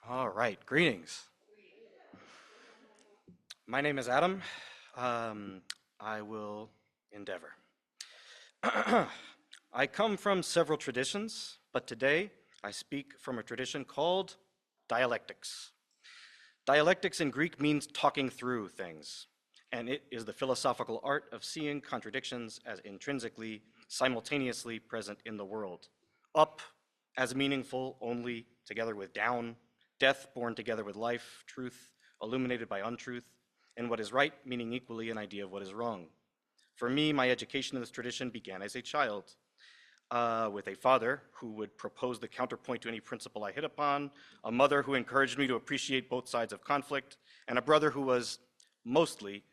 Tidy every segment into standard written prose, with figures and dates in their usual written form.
All right, greetings. My name is Adam. I will endeavor. I come from several traditions, but today I speak from a tradition called dialectics. Dialectics in Greek means talking through things, and it is the philosophical art of seeing contradictions as intrinsically, simultaneously present in the world. Up as meaningful only together with down, death born together with life, truth illuminated by untruth, and what is right meaning equally an idea of what is wrong. For me, my education in this tradition began as a child with a father who would propose the counterpoint to any principle I hit upon, a mother who encouraged me to appreciate both sides of conflict, and a brother who was mostly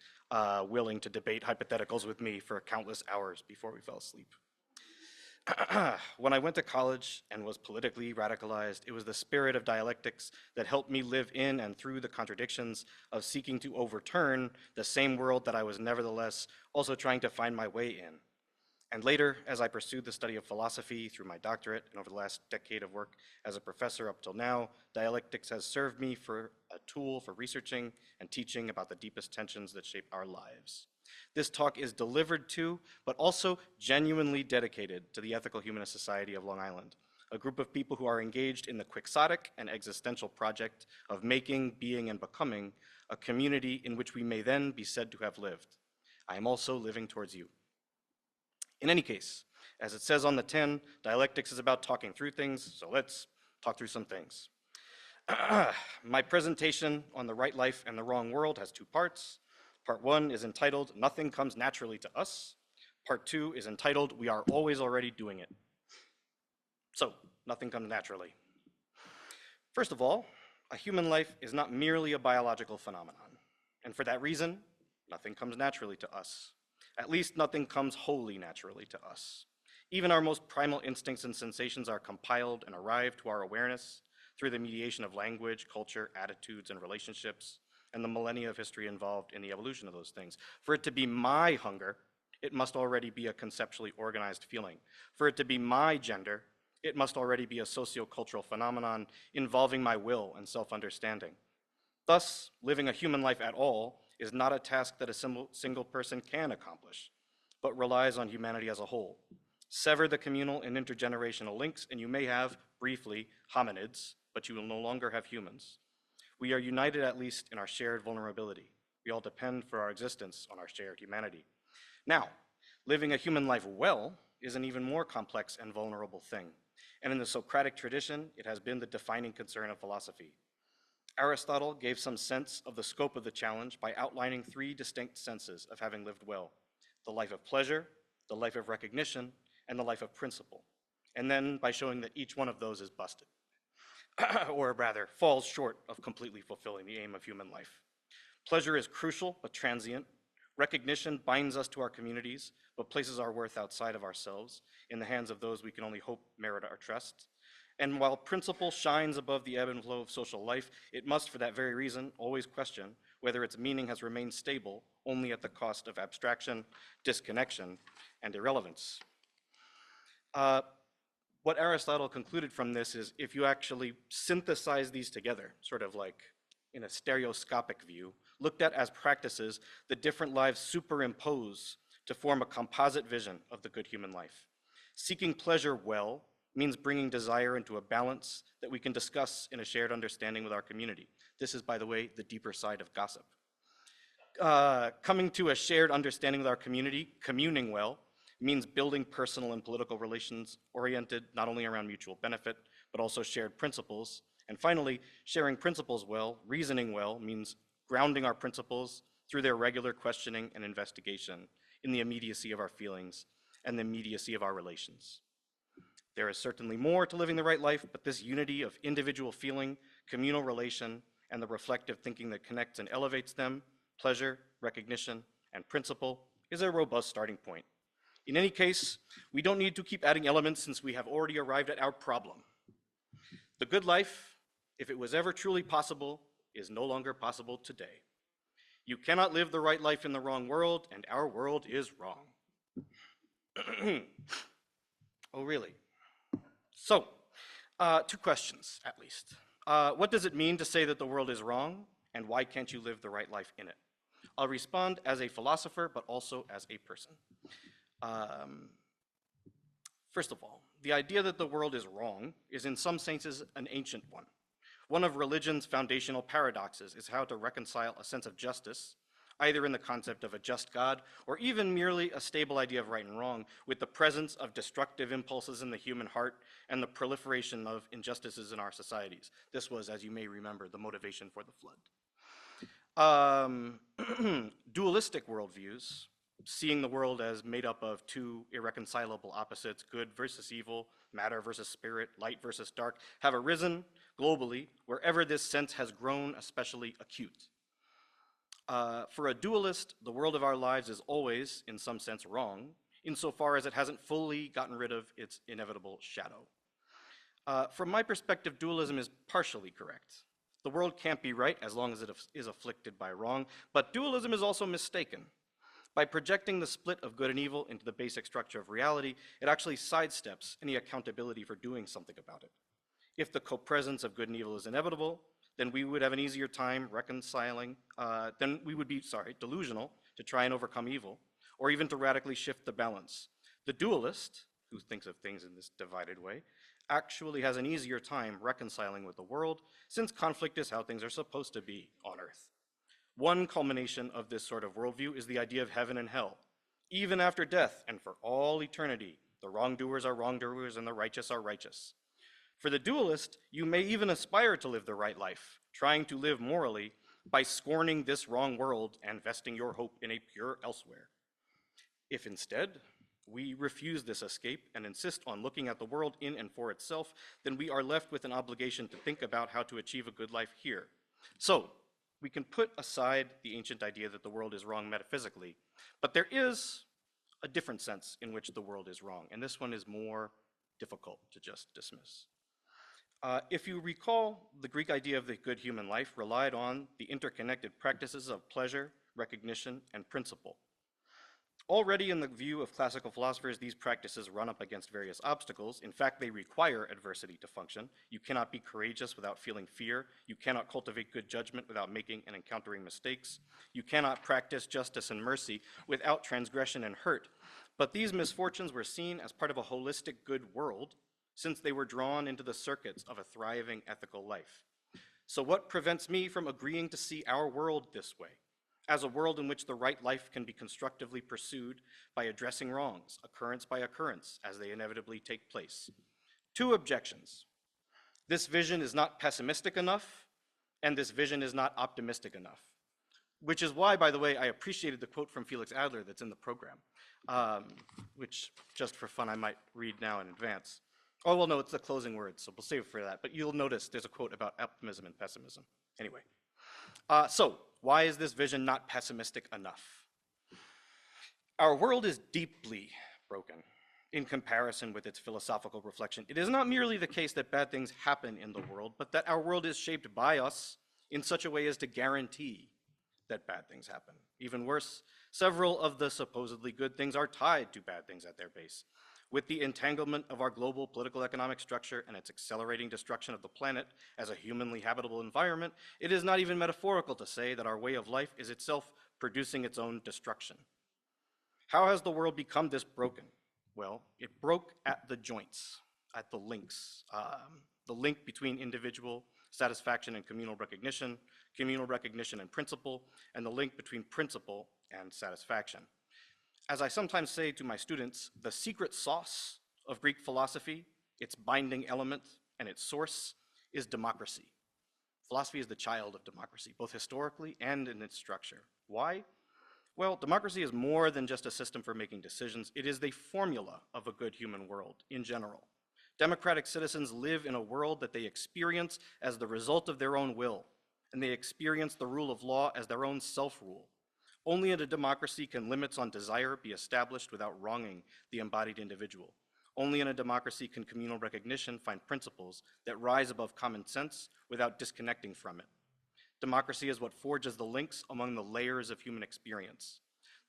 willing to debate hypotheticals with me for countless hours before we fell asleep. When I went to college and was politically radicalized, it was the spirit of dialectics that helped me live in and through the contradictions of seeking to overturn the same world that I was nevertheless also trying to find my way in. And later, as I pursued the study of philosophy through my doctorate and over the last decade of work as a professor up till now, dialectics has served me for a tool for researching and teaching about the deepest tensions that shape our lives. This talk is delivered to, but also genuinely dedicated to the Ethical Humanist Society of Long Island, a group of people who are engaged in the quixotic and existential project of making, being, and becoming a community in which we may then be said to have lived. I am also living towards you. In any case, as it says on the tin, dialectics is about talking through things, so let's talk through some things. My presentation on the right life and the wrong world has two parts. Part one is entitled, Nothing Comes Naturally to Us. Part two is entitled, We Are Always Already Doing It. So, nothing comes naturally. First of all, a human life is not merely a biological phenomenon. And for that reason, nothing comes naturally to us. At least nothing comes wholly naturally to us. Even our most primal instincts and sensations are compiled and arrive to our awareness through the mediation of language, culture, attitudes, and relationships, and the millennia of history involved in the evolution of those things. For it to be my hunger, it must already be a conceptually organized feeling. For it to be my gender, it must already be a sociocultural phenomenon involving my will and self-understanding. Thus, living a human life at all is not a task that a single person can accomplish, but relies on humanity as a whole. Sever the communal and intergenerational links, and you may have, briefly, hominids, but you will no longer have humans. We are united at least in our shared vulnerability. We all depend for our existence on our shared humanity. Now, living a human life well is an even more complex and vulnerable thing, and in the Socratic tradition, it has been the defining concern of philosophy. Aristotle gave some sense of the scope of the challenge by outlining three distinct senses of having lived well: the life of pleasure, the life of recognition, and the life of principle, and then by showing that each one of those is busted, or rather, falls short of completely fulfilling the aim of human life. Pleasure is crucial but transient. Recognition binds us to our communities, but places our worth outside of ourselves, in the hands of those we can only hope merit our trust. And while principle shines above the ebb and flow of social life, it must, for that very reason, always question whether its meaning has remained stable only at the cost of abstraction, disconnection, and irrelevance. What Aristotle concluded from this is if you actually synthesize these together, sort of like in a stereoscopic view, looked at as practices, the different lives superimpose to form a composite vision of the good human life. Seeking pleasure well means bringing desire into a balance that we can discuss in a shared understanding with our community. This is, by the way, the deeper side of gossip. Coming to a shared understanding with our community, communing well, means building personal and political relations oriented not only around mutual benefit, but also shared principles. And finally, sharing principles well, reasoning well, means grounding our principles through their regular questioning and investigation in the immediacy of our feelings and the immediacy of our relations. There is certainly more to living the right life, but this unity of individual feeling, communal relation, and the reflective thinking that connects and elevates them, pleasure, recognition, and principle, is a robust starting point. In any case, we don't need to keep adding elements since we have already arrived at our problem. The good life, if it was ever truly possible, is no longer possible today. You cannot live the right life in the wrong world, and our world is wrong. Oh, really? So, Two questions, at least. What does it mean to say that the world is wrong, and why can't you live the right life in it? I'll respond as a philosopher, but also as a person. Um, First of all, the idea that the world is wrong is in some senses an ancient one. One of religion's foundational paradoxes is how to reconcile a sense of justice, either in the concept of a just God, or even merely a stable idea of right and wrong, with the presence of destructive impulses in the human heart and the proliferation of injustices in our societies. This was, as you may remember, the motivation for the flood. Dualistic worldviews, seeing the world as made up of two irreconcilable opposites, good versus evil, matter versus spirit, light versus dark, have arisen globally wherever this sense has grown especially acute. For a dualist, the world of our lives is always, in some sense, wrong, insofar as it hasn't fully gotten rid of its inevitable shadow. From my perspective, dualism is partially correct. The world can't be right as long as it is afflicted by wrong, but dualism is also mistaken. By projecting the split of good and evil into the basic structure of reality, it actually sidesteps any accountability for doing something about it. If the co-presence of good and evil is inevitable, then we would have an easier time reconciling, then we would be, delusional to try and overcome evil, or even to radically shift the balance. The dualist, who thinks of things in this divided way, actually has an easier time reconciling with the world, since conflict is how things are supposed to be on Earth. One culmination of this sort of worldview is the idea of heaven and hell. Even after death and for all eternity, the wrongdoers are wrongdoers and the righteous are righteous. For the dualist, you may even aspire to live the right life, trying to live morally by scorning this wrong world and vesting your hope in a pure elsewhere. If instead, we refuse this escape and insist on looking at the world in and for itself, then we are left with an obligation to think about how to achieve a good life here. So, we can put aside the ancient idea that the world is wrong metaphysically, but there is a different sense in which the world is wrong, and this one is more difficult to just dismiss. If you recall, the Greek idea of the good human life relied on the interconnected practices of pleasure, recognition, and principle. Already in the view of classical philosophers, these practices run up against various obstacles. In fact, they require adversity to function. You cannot be courageous without feeling fear. You cannot cultivate good judgment without making and encountering mistakes. You cannot practice justice and mercy without transgression and hurt. But these misfortunes were seen as part of a holistic good world, since they were drawn into the circuits of a thriving ethical life. So what prevents me from agreeing to see our world this way, as a world in which the right life can be constructively pursued by addressing wrongs, occurrence by occurrence, as they inevitably take place? Two objections. This vision is not pessimistic enough, and this vision is not optimistic enough. Which is why, by the way, I appreciated the quote from Felix Adler that's in the program, which, just for fun, I might read now in advance. Oh, well, no, it's the closing words, so we'll save it for that. But you'll notice there's a quote about optimism and pessimism. Anyway, so why is this vision not pessimistic enough? Our world is deeply broken in comparison with its philosophical reflection. It is not merely the case that bad things happen in the world, but that our world is shaped by us in such a way as to guarantee that bad things happen. Even worse, several of the supposedly good things are tied to bad things at their base. With the entanglement of our global political economic structure and its accelerating destruction of the planet as a humanly habitable environment, it is not even metaphorical to say that our way of life is itself producing its own destruction. How has the world become this broken? Well, it broke at the joints, at the links. The link between individual satisfaction and communal recognition and principle, and the link between principle and satisfaction. As I sometimes say to my students, the secret sauce of Greek philosophy, its binding element and its source, is democracy. Philosophy is the child of democracy, both historically and in its structure. Why? Well, democracy is more than just a system for making decisions. It is the formula of a good human world in general. Democratic citizens live in a world that they experience as the result of their own will, and they experience the rule of law as their own self-rule. Only in a democracy can limits on desire be established without wronging the embodied individual. Only in a democracy can communal recognition find principles that rise above common sense without disconnecting from it. Democracy is what forges the links among the layers of human experience.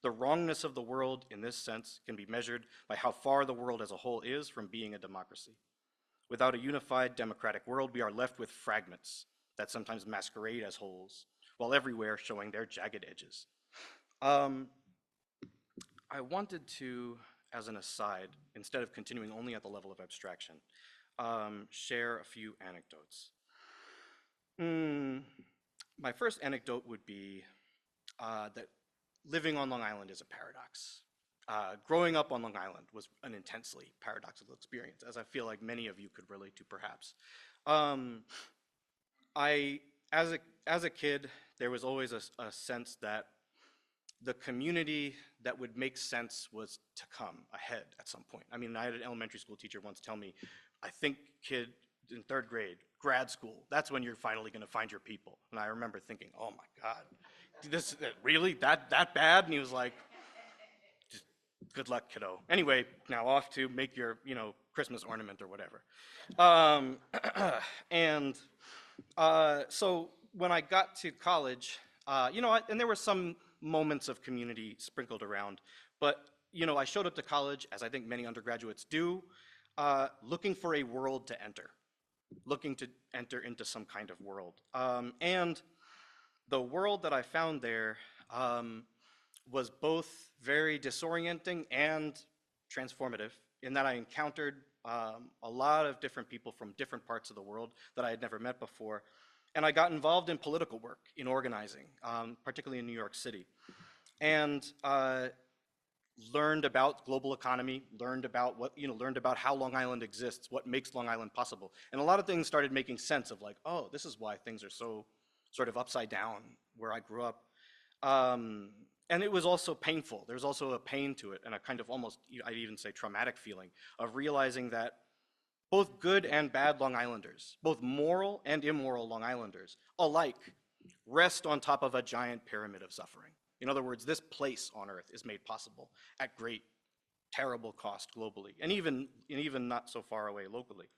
The wrongness of the world, in this sense, can be measured by how far the world as a whole is from being a democracy. Without a unified democratic world, we are left with fragments that sometimes masquerade as wholes, while everywhere showing their jagged edges. I wanted to, as an aside, instead of continuing only at the level of abstraction, share a few anecdotes. My first anecdote would be that living on Long Island is a paradox. Growing up on Long Island was an intensely paradoxical experience, as I feel like many of you could relate to, perhaps. As a kid, there was always a sense that the community that would make sense was to come ahead at some point. I mean, I had an elementary school teacher once tell me, I think, kid, in 3rd grade, grad school, that's when you're finally gonna find your people. And I remember thinking, oh my God, this really that bad? And he was like, just good luck, kiddo. Anyway, now off to make your, Christmas ornament or whatever. So when I got to college, and there were some moments of community sprinkled around, but I showed up to college, as I think many undergraduates do, looking for a world to enter, looking to enter into some kind of world. And the world that I found there was both very disorienting and transformative, in that I encountered a lot of different people from different parts of the world that I had never met before. And I got involved in political work, in organizing, particularly in New York City. And learned about global economy, learned about how Long Island exists, what makes Long Island possible. And a lot of things started making sense of like, oh, this is why things are so sort of upside down where I grew up. And it was also painful. There's also a pain to it, and a kind of almost, I'd even say, traumatic feeling of realizing that both good and bad Long Islanders, both moral and immoral Long Islanders, alike rest on top of a giant pyramid of suffering. In other words, this place on Earth is made possible at great, terrible cost globally, and even not so far away locally.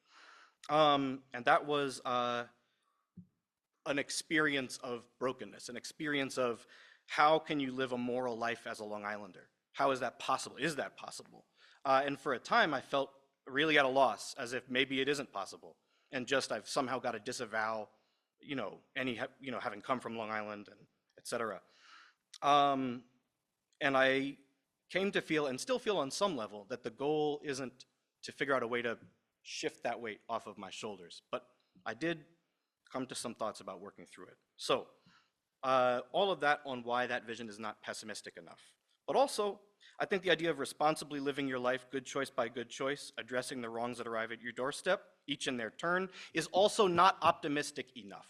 And that was an experience of brokenness, an experience of how can you live a moral life as a Long Islander? How is that possible? Is that possible? And for a time, I felt really at a loss, as if maybe it isn't possible, and just I've somehow got to disavow, having come from Long Island, and et cetera. And I came to feel, and still feel on some level, that the goal isn't to figure out a way to shift that weight off of my shoulders, but I did come to some thoughts about working through it. So, all of that on why that vision is not pessimistic enough. But also, I think the idea of responsibly living your life, good choice by good choice, addressing the wrongs that arrive at your doorstep, each in their turn, is also not optimistic enough.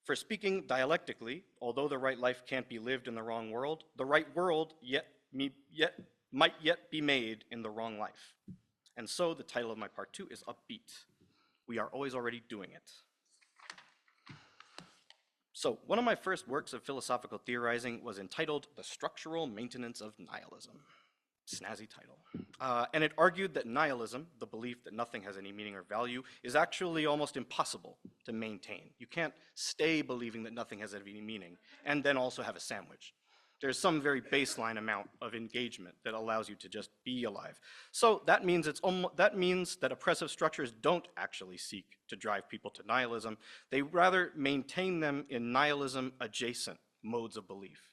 For speaking dialectically, although the right life can't be lived in the wrong world, the right world might yet be made in the wrong life. And so the title of my part 2 is upbeat. We are always already doing it. So one of my first works of philosophical theorizing was entitled The Structural Maintenance of Nihilism. Snazzy title. And it argued that nihilism, the belief that nothing has any meaning or value, is actually almost impossible to maintain. You can't stay believing that nothing has any meaning and then also have a sandwich. There's some very baseline amount of engagement that allows you to just be alive. So that means that oppressive structures don't actually seek to drive people to nihilism. They rather maintain them in nihilism-adjacent modes of belief,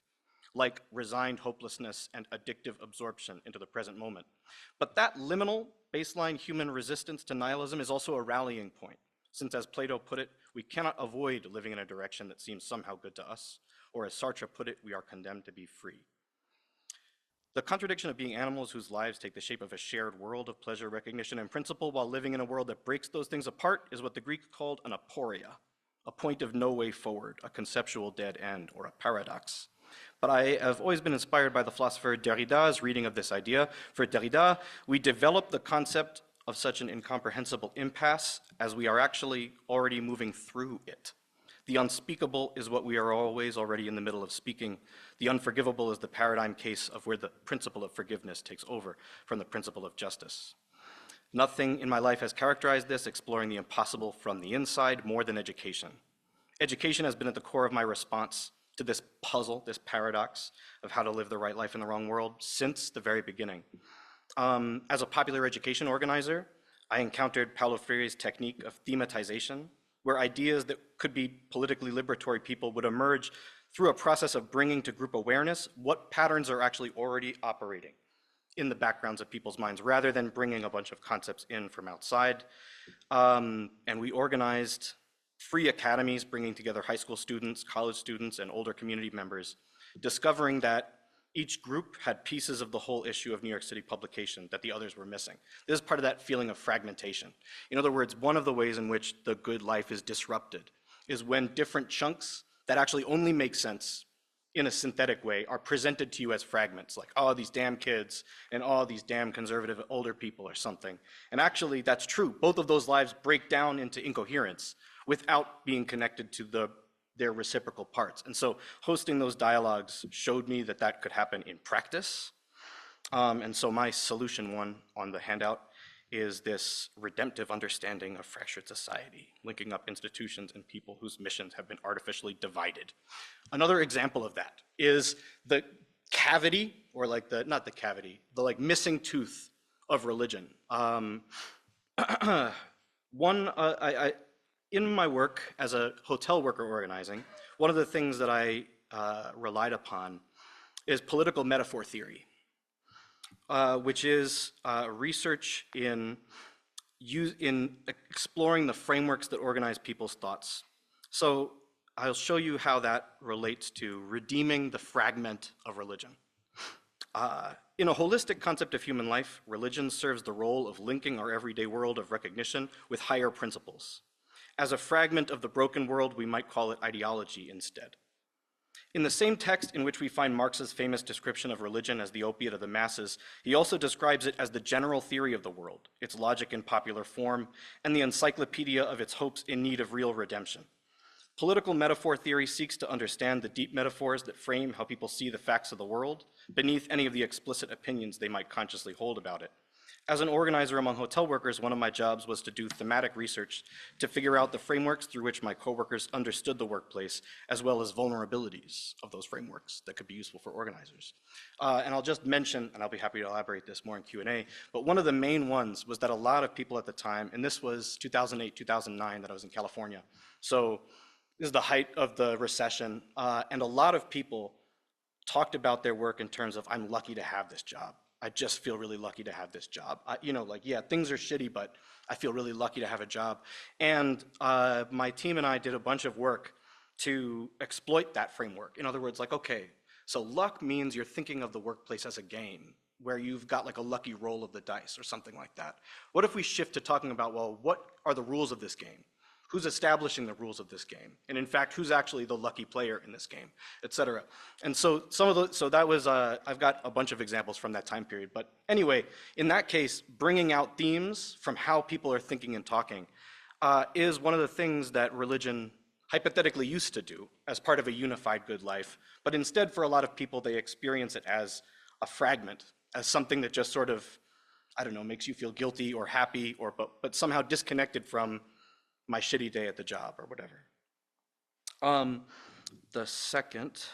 like resigned hopelessness and addictive absorption into the present moment. But that liminal baseline human resistance to nihilism is also a rallying point, since as Plato put it, we cannot avoid living in a direction that seems somehow good to us, or as Sartre put it, we are condemned to be free. The contradiction of being animals whose lives take the shape of a shared world of pleasure, recognition, and principle while living in a world that breaks those things apart is what the Greeks called an aporia, a point of no way forward, a conceptual dead end, or a paradox. But I have always been inspired by the philosopher Derrida's reading of this idea. For Derrida, we develop the concept of such an incomprehensible impasse as we are actually already moving through it. The unspeakable is what we are always already in the middle of speaking. The unforgivable is the paradigm case of where the principle of forgiveness takes over from the principle of justice. Nothing in my life has characterized this, exploring the impossible from the inside, more than education. Education has been at the core of my response to this puzzle, this paradox of how to live the right life in the wrong world since the very beginning. As a popular education organizer, I encountered Paulo Freire's technique of thematization, where ideas that could be politically liberatory people would emerge through a process of bringing to group awareness what patterns are actually already operating in the backgrounds of people's minds, rather than bringing a bunch of concepts in from outside. And we organized free academies, bringing together high school students, college students, and older community members, discovering that each group had pieces of the whole issue of New York City publication that the others were missing. This is part of that feeling of fragmentation. In other words, one of the ways in which the good life is disrupted is when different chunks that actually only make sense in a synthetic way are presented to you as fragments, like, oh, these damn kids and oh, these damn conservative older people or something. And actually, that's true. Both of those lives break down into incoherence without being connected to their reciprocal parts. And so hosting those dialogues showed me that that could happen in practice. And so my solution one on the handout is this redemptive understanding of fractured society, linking up institutions and people whose missions have been artificially divided. Another example of that is the cavity, or like the, not the cavity, the like missing tooth of religion. In my work as a hotel worker organizing, one of the things that I relied upon is political metaphor theory, which is research in exploring the frameworks that organize people's thoughts. So I'll show you how that relates to redeeming the fragment of religion. In a holistic concept of human life, religion serves the role of linking our everyday world of recognition with higher principles. As a fragment of the broken world, we might call it ideology instead. In the same text in which we find Marx's famous description of religion as the opiate of the masses, he also describes it as the general theory of the world, its logic in popular form, and the encyclopedia of its hopes in need of real redemption. Political metaphor theory seeks to understand the deep metaphors that frame how people see the facts of the world, beneath any of the explicit opinions they might consciously hold about it. As an organizer among hotel workers, one of my jobs was to do thematic research to figure out the frameworks through which my coworkers understood the workplace, as well as vulnerabilities of those frameworks that could be useful for organizers. And I'll just mention, and I'll be happy to elaborate this more in Q&A, but one of the main ones was that a lot of people at the time, and this was 2008, 2009 that I was in California, so this is the height of the recession, and a lot of people talked about their work in terms of, I'm lucky to have this job. I just feel really lucky to have this job. You know, like, yeah, things are shitty, but I feel really lucky to have a job. And my team and I did a bunch of work to exploit that framework. In other words, like, okay, so luck means you're thinking of the workplace as a game where you've got like a lucky roll of the dice or something like that. What if we shift to talking about, well, what are the rules of this game? Who's establishing the rules of this game? And in fact, who's actually the lucky player in this game, et cetera. And so so that was, I've got a bunch of examples from that time period. But anyway, in that case, bringing out themes from how people are thinking and talking is one of the things that religion hypothetically used to do as part of a unified good life. But instead, for a lot of people, they experience it as a fragment, as something that just sort of, I don't know, makes you feel guilty or happy, or but somehow disconnected from my shitty day at the job or whatever. The second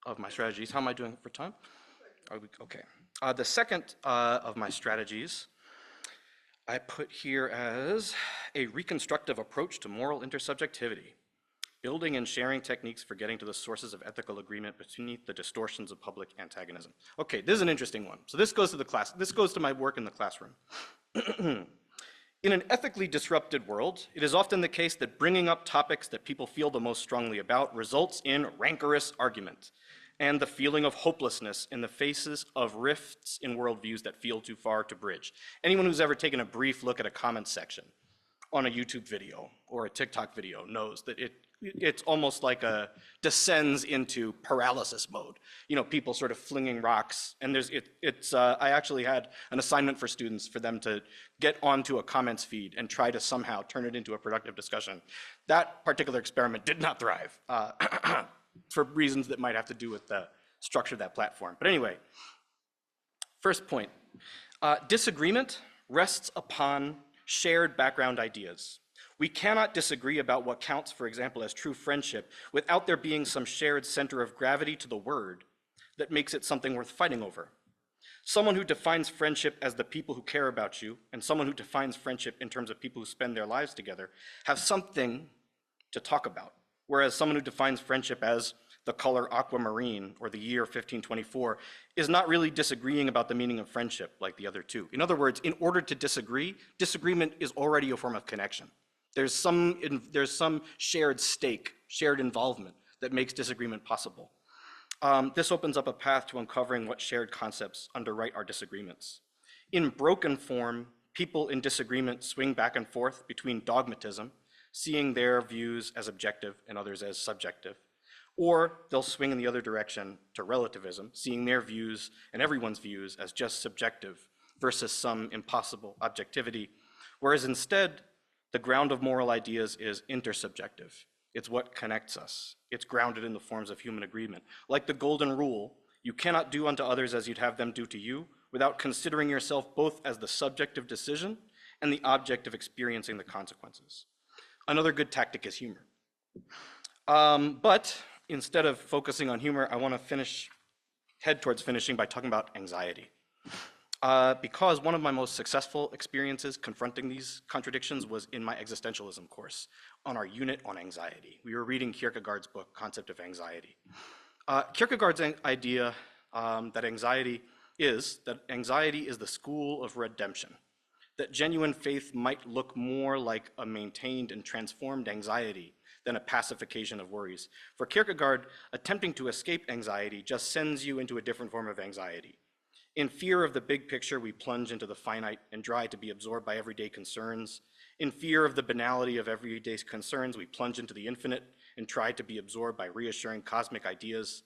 of my strategies, how am I doing for time? Okay. The second of my strategies I put here as a reconstructive approach to moral intersubjectivity, building and sharing techniques for getting to the sources of ethical agreement beneath the distortions of public antagonism. Okay, this is an interesting one. So this goes to the class. This goes to my work in the classroom. In an ethically disrupted world, it is often the case that bringing up topics that people feel the most strongly about results in rancorous argument and the feeling of hopelessness in the faces of rifts in worldviews that feel too far to bridge. Anyone who's ever taken a brief look at a comment section on a YouTube video or a TikTok video knows that it's almost like a descends into paralysis mode. You know, people sort of flinging rocks, and I actually had an assignment for students for them to get onto a comments feed and try to somehow turn it into a productive discussion. That particular experiment did not thrive for reasons that might have to do with the structure of that platform. But anyway, first point, disagreement rests upon shared background ideas. We cannot disagree about what counts, for example, as true friendship without there being some shared center of gravity to the word that makes it something worth fighting over. someone who defines friendship as the people who care about you, and someone who defines friendship in terms of people who spend their lives together, have something to talk about. Whereas someone who defines friendship as the color aquamarine or the year 1524 is not really disagreeing about the meaning of friendship like the other two. In other words, in order to disagree, disagreement is already a form of connection. There's some shared stake, shared involvement that makes disagreement possible. This opens up a path to uncovering what shared concepts underwrite our disagreements. In broken form, people in disagreement swing back and forth between dogmatism, seeing their views as objective and others as subjective, or they'll swing in the other direction to relativism, seeing their views and everyone's views as just subjective versus some impossible objectivity, whereas instead, the ground of moral ideas is intersubjective. It's what connects us. It's grounded in the forms of human agreement. Like the golden rule, you cannot do unto others as you'd have them do to you without considering yourself both as the subject of decision and the object of experiencing the consequences. Another good tactic is humor. But instead of focusing on humor, I want to head towards finishing by talking about anxiety. Because one of my most successful experiences confronting these contradictions was in my existentialism course on our unit on anxiety. We were reading Kierkegaard's book, Concept of Anxiety. Kierkegaard's idea that anxiety is the school of redemption, that genuine faith might look more like a maintained and transformed anxiety than a pacification of worries. For Kierkegaard, attempting to escape anxiety just sends you into a different form of anxiety. In fear of the big picture, we plunge into the finite and try to be absorbed by everyday concerns. In fear of the banality of everyday concerns, we plunge into the infinite and try to be absorbed by reassuring cosmic ideas.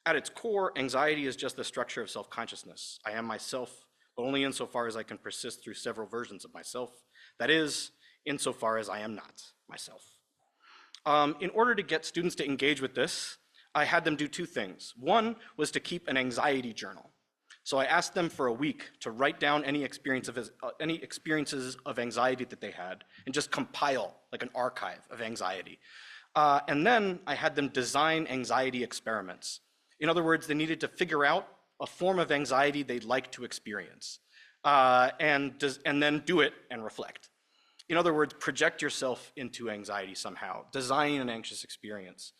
At its core, anxiety is just the structure of self-consciousness. I am myself, but only insofar as I can persist through several versions of myself. That is, insofar as I am not myself. In order to get students to engage with this, I had them do two things. One was to keep an anxiety journal. So I asked them for a week to write down any experiences of anxiety that they had and just compile like an archive of anxiety. And then I had them design anxiety experiments. In other words, they needed to figure out a form of anxiety they'd like to experience and then do it and reflect. In other words, project yourself into anxiety somehow, design an anxious experience.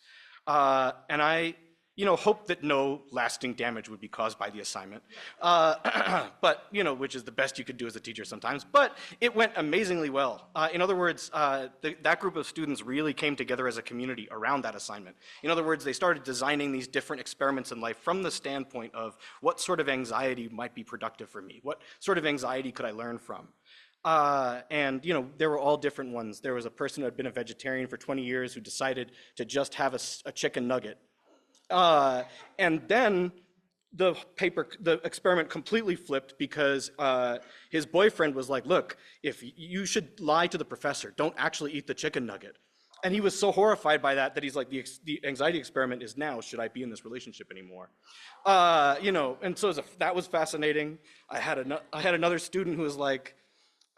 And I hope that no lasting damage would be caused by the assignment, but, which is the best you could do as a teacher sometimes, but it went amazingly well. In other words, that group of students really came together as a community around that assignment. In other words, they started designing these different experiments in life from the standpoint of what sort of anxiety might be productive for me? What sort of anxiety could I learn from? And there were all different ones. There was a person who had been a vegetarian for 20 years who decided to just have a chicken nugget. And then the experiment completely flipped because his boyfriend was like, look, if you should lie to the professor, don't actually eat the chicken nugget. And he was so horrified by that he's like, the anxiety experiment is now, should I be in this relationship anymore? And so that was fascinating. I had another student who was like,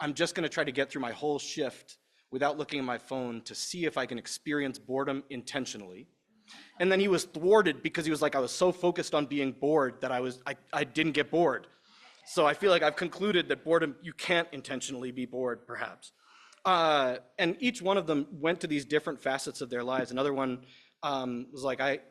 I'm just gonna try to get through my whole shift without looking at my phone to see if I can experience boredom intentionally. And then he was thwarted because he was like, I was so focused on being bored that I didn't get bored. So I feel like I've concluded that boredom, you can't intentionally be bored, perhaps. And each one of them went to these different facets of their lives. Another one was like, I'm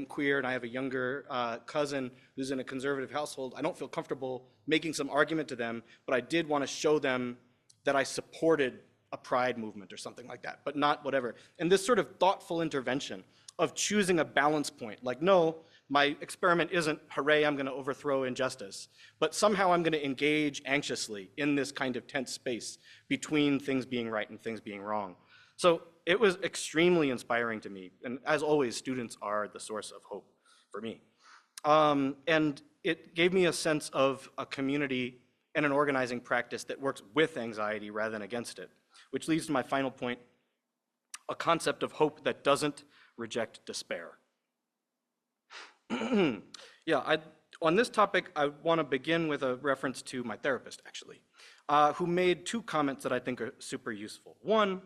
queer and I have a younger cousin who's in a conservative household. I don't feel comfortable making some argument to them, but I did want to show them that I supported a pride movement or something like that, but not whatever. And this sort of thoughtful intervention of choosing a balance point, like, no, my experiment isn't, hooray, I'm gonna overthrow injustice, but somehow I'm gonna engage anxiously in this kind of tense space between things being right and things being wrong. So it was extremely inspiring to me. And as always, students are the source of hope for me. And it gave me a sense of a community and an organizing practice that works with anxiety rather than against it. Which leads to my final point, a concept of hope that doesn't reject despair. On this topic, I want to begin with a reference to my therapist, actually, who made two comments that I think are super useful. One,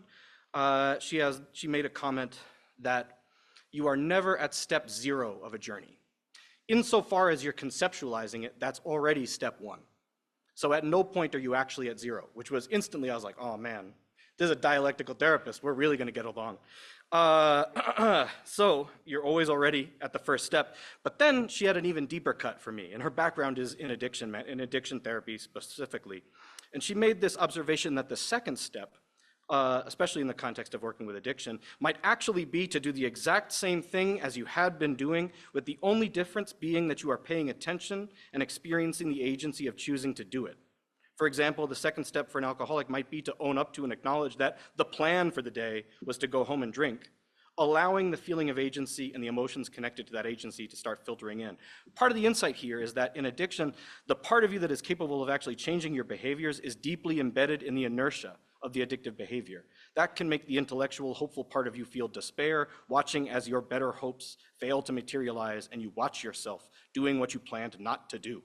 she made a comment that you are never at step 0 of a journey. insofar as you're conceptualizing it, that's already step one. So at no point are you actually at zero, which was instantly, I was like, oh man, this is a dialectical therapist. We're really gonna get along. So you're always already at the first step. But then she had an even deeper cut for me, and her background is in addiction therapy specifically. And she made this observation that the second step, especially in the context of working with addiction, might actually be to do the exact same thing as you had been doing, with the only difference being that you are paying attention and experiencing the agency of choosing to do it. For example, the second step for an alcoholic might be to own up to and acknowledge that the plan for the day was to go home and drink, allowing the feeling of agency and the emotions connected to that agency to start filtering in. Part of the insight here is that in addiction, the part of you that is capable of actually changing your behaviors is deeply embedded in the inertia of the addictive behavior. That can make the intellectual, hopeful part of you feel despair, watching as your better hopes fail to materialize and you watch yourself doing what you planned not to do.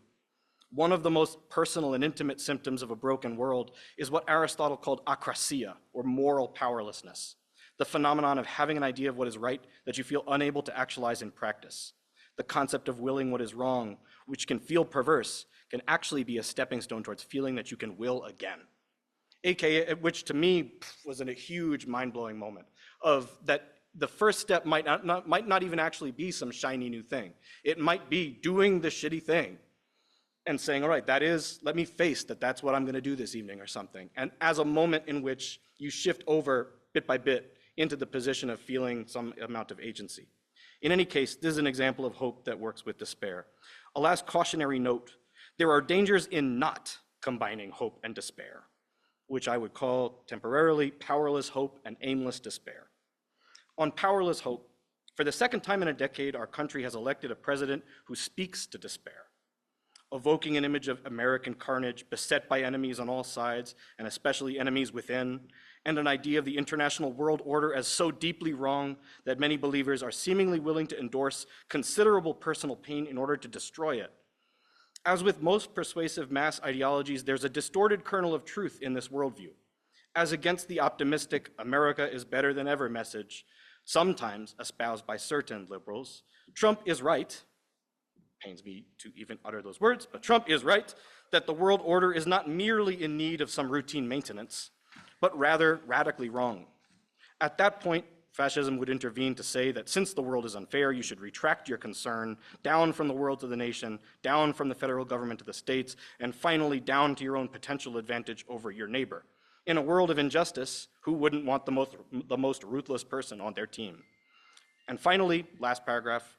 One of the most personal and intimate symptoms of a broken world is what Aristotle called akrasia, or moral powerlessness, the phenomenon of having an idea of what is right that you feel unable to actualize in practice. The concept of willing what is wrong, which can feel perverse, can actually be a stepping stone towards feeling that you can will again. AKA, which to me was a huge mind-blowing moment of that the first step might not even actually be some shiny new thing. It might be doing the shitty thing and saying, all right, let me face that that's what I'm gonna do this evening or something. And as a moment in which you shift over bit by bit into the position of feeling some amount of agency. In any case, this is an example of hope that works with despair. A last cautionary note, there are dangers in not combining hope and despair, which I would call temporarily powerless hope and aimless despair. On powerless hope, for the second time in a decade, our country has elected a president who speaks to despair, evoking an image of American carnage beset by enemies on all sides, and especially enemies within, and an idea of the international world order as so deeply wrong that many believers are seemingly willing to endorse considerable personal pain in order to destroy it. As with most persuasive mass ideologies, there's a distorted kernel of truth in this worldview. As against the optimistic America is better than ever message, sometimes espoused by certain liberals, Trump is right, pains me to even utter those words, but Trump is right that the world order is not merely in need of some routine maintenance, but rather radically wrong. At that point, fascism would intervene to say that since the world is unfair, you should retract your concern down from the world to the nation, down from the federal government to the states, and finally down to your own potential advantage over your neighbor. In a world of injustice, who wouldn't want the most ruthless person on their team? And finally, last paragraph,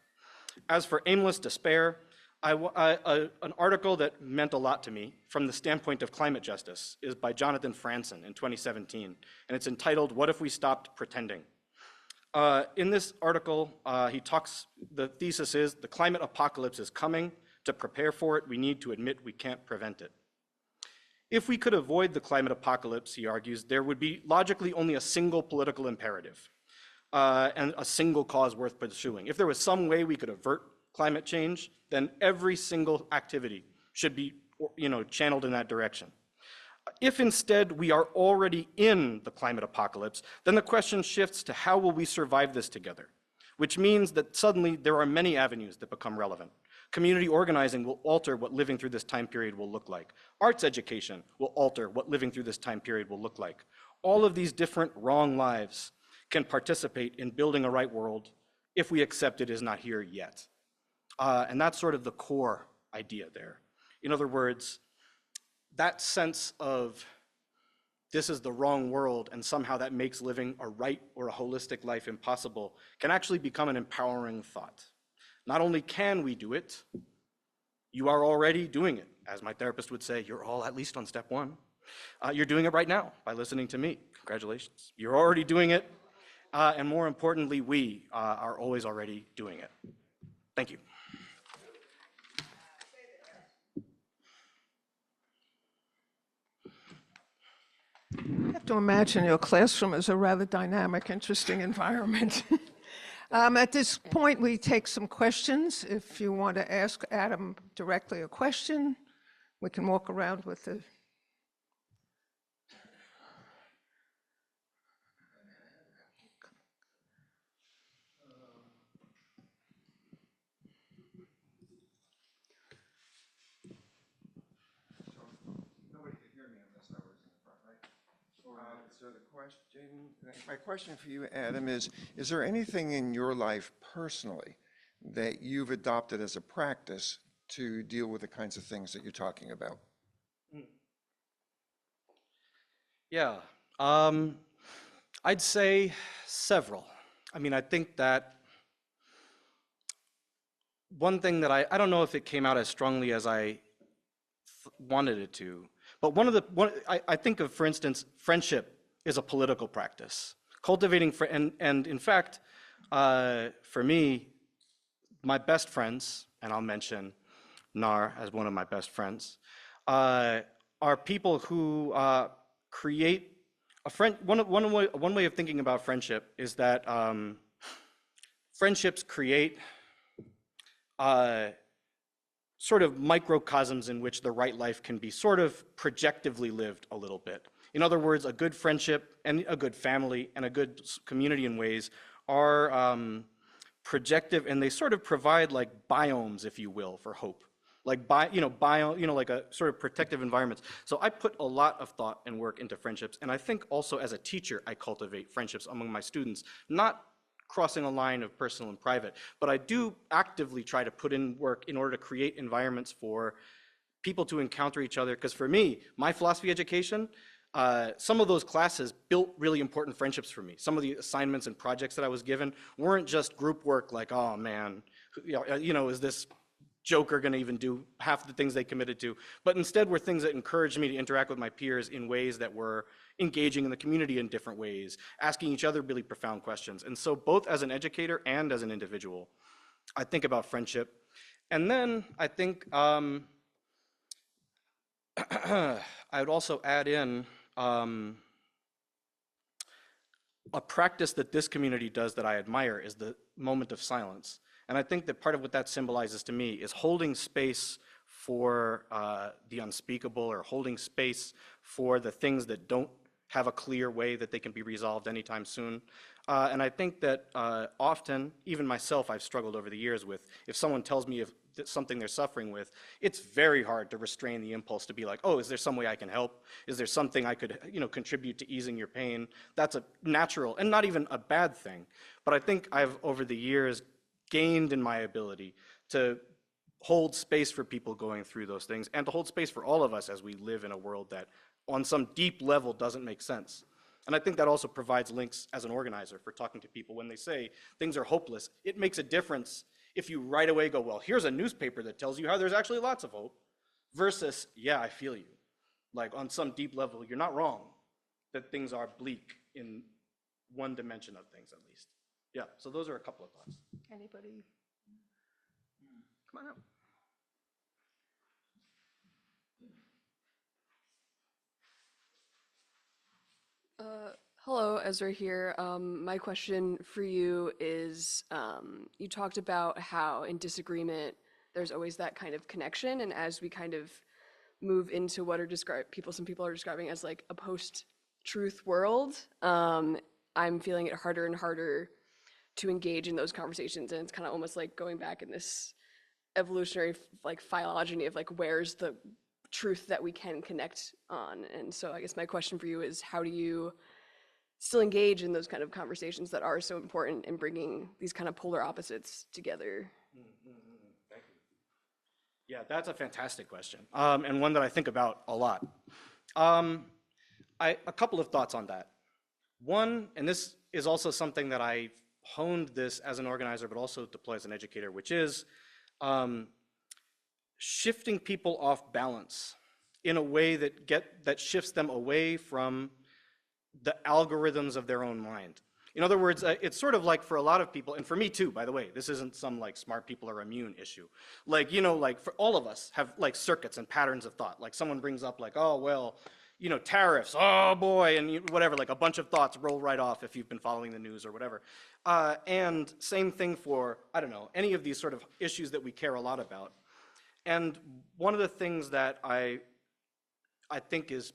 as for aimless despair, an article that meant a lot to me from the standpoint of climate justice is by Jonathan Franzen in 2017, and it's entitled, "What If We Stopped Pretending?" In this article, the thesis is, the climate apocalypse is coming. To prepare for it, we need to admit we can't prevent it. If we could avoid the climate apocalypse, he argues, there would be logically only a single political imperative and a single cause worth pursuing. If there was some way we could avert climate change, then every single activity should be channeled in that direction. If instead we are already in the climate apocalypse, then the question shifts to how will we survive this together? Which means that suddenly there are many avenues that become relevant. Community organizing will alter what living through this time period will look like. Arts education will alter what living through this time period will look like. All of these different wrong lives can participate in building a right world if we accept it is not here yet. And that's sort of the core idea there. In other words, that sense of this is the wrong world and somehow that makes living a right or a holistic life impossible can actually become an empowering thought. Not only can we do it, you are already doing it. As my therapist would say, you're all at least on step one. You're doing it right now by listening to me. Congratulations. You're already doing it. And more importantly, we are always already doing it. Thank you. I have to imagine your classroom is a rather dynamic, interesting environment. At this point, we take some questions. If you want to ask Adam directly a question, we can walk around with the so my question for you, Adam, is there anything in your life personally that you've adopted as a practice to deal with the kinds of things that you're talking about? Yeah, I'd say several. I mean, I think that one thing that I don't know if it came out as strongly as I wanted it to, but I think of, for instance, friendship is a political practice. Cultivating, and in fact, for me, my best friends, and I'll mention Nar as one of my best friends, are people who create a friend. One way of thinking about friendship is that friendships create sort of microcosms in which the right life can be sort of projectively lived a little bit. In other words, a good friendship and a good family and a good community in ways are projective, and they sort of provide like biomes, if you will, for hope. Like like a sort of protective environments. So I put a lot of thought and work into friendships, and I think also as a teacher, I cultivate friendships among my students, not crossing a line of personal and private, but I do actively try to put in work in order to create environments for people to encounter each other. Because for me, my philosophy education, some of those classes built really important friendships for me. Some of the assignments and projects that I was given weren't just group work like, oh man, is this joker going to even do half the things they committed to, but instead were things that encouraged me to interact with my peers in ways that were engaging in the community in different ways, asking each other really profound questions. And so both as an educator and as an individual, I think about friendship. And then I think I would also add in a practice that this community does that I admire is the moment of silence. And I think that part of what that symbolizes to me is holding space for the unspeakable, or holding space for the things that don't have a clear way that they can be resolved anytime soon. And I think that often, even myself, I've struggled over the years with, if someone tells me something they're suffering with, it's very hard to restrain the impulse to be like, oh, is there some way I can help? Is there something I could contribute to easing your pain? That's a natural and not even a bad thing. But I think I've, over the years, gained in my ability to hold space for people going through those things, and to hold space for all of us as we live in a world that on some deep level doesn't make sense. And I think that also provides links as an organizer for talking to people when they say things are hopeless. It makes a difference if you right away go, well, here's a newspaper that tells you how there's actually lots of hope, versus, yeah, I feel you. Like on some deep level, you're not wrong that things are bleak in one dimension of things at least. Yeah, so those are a couple of thoughts. Anybody? Come on up. Hello, Ezra here. My question for you is, you talked about how in disagreement, there's always that kind of connection, and as we kind of move into what are some people are describing as like a post-truth world, I'm feeling it harder and harder to engage in those conversations, and it's kind of almost like going back in this evolutionary like phylogeny of like, where's the truth that we can connect on? And so I guess my question for you is, how do you still engage in those kind of conversations that are so important in bringing these kind of polar opposites together? Thank you. Yeah, that's a fantastic question, and one that I think about a lot. A couple of thoughts on that. One, and this is also something that I honed this as an organizer, but also deploy as an educator, which is shifting people off balance in a way that shifts them away from the algorithms of their own mind. In other words, it's sort of like for a lot of people, and for me too, by the way, this isn't some like smart people are immune issue. Like, like for all of us have like circuits and patterns of thought. Like someone brings up like, oh, well, tariffs, oh boy, and whatever, like a bunch of thoughts roll right off if you've been following the news or whatever. And same thing for, I don't know, any of these sort of issues that we care a lot about. And one of the things that I think is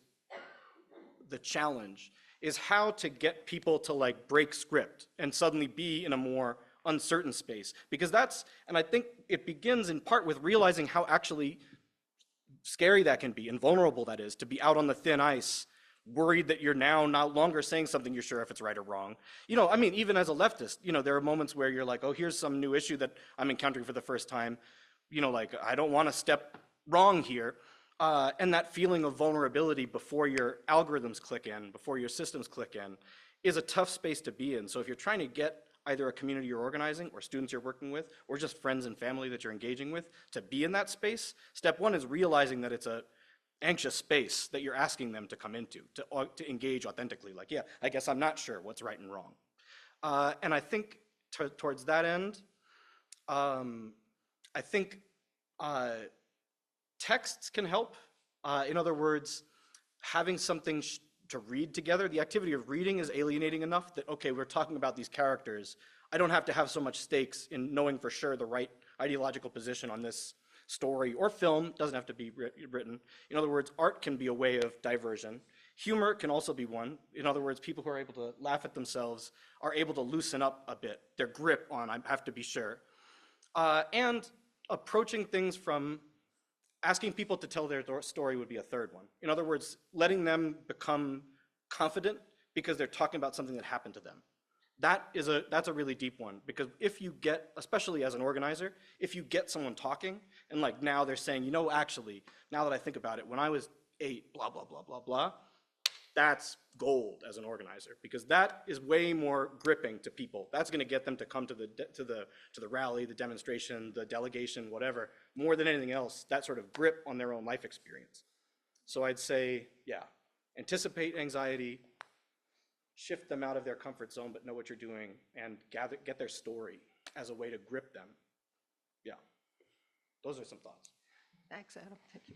the challenge is how to get people to like break script and suddenly be in a more uncertain space. Because and I think it begins in part with realizing how actually scary that can be and vulnerable that is, to be out on the thin ice worried that you're now no longer saying something you're sure if it's right or wrong. You know, I mean, even as a leftist, you know, there are moments where you're like, oh, here's some new issue that I'm encountering for the first time. You know, like, I don't want to step wrong here. And that feeling of vulnerability before your algorithms click in, before your systems click in, is a tough space to be in. So if you're trying to get either a community you're organizing or students you're working with or just friends and family that you're engaging with to be in that space, step one is realizing that it's a anxious space that you're asking them to come into, to engage authentically. Like, yeah, I guess I'm not sure what's right and wrong. And I think towards that end, I think texts can help. In other words, having something to read together. The activity of reading is alienating enough that, okay, we're talking about these characters. I don't have to have so much stakes in knowing for sure the right ideological position on this story or film. Doesn't have to be written. In other words, art can be a way of diversion. Humor can also be one. In other words, people who are able to laugh at themselves are able to loosen up a bit, their grip on, I have to be sure. And approaching things from asking people to tell their story would be a third one. In other words, letting them become confident because they're talking about something that happened to them. That's a really deep one, because if you get, especially as an organizer, if you get someone talking and like now they're saying, you know, actually, now that I think about it, when I was 8, blah, blah, blah, blah, blah, that's gold as an organizer, because that is way more gripping to people. That's going to get them to come to the rally, the demonstration, the delegation, whatever, more than anything else, that sort of grip on their own life experience. So I'd say, yeah, anticipate anxiety, shift them out of their comfort zone, but know what you're doing, and get their story as a way to grip them. Yeah, those are some thoughts. Thanks, Adam. Thank you.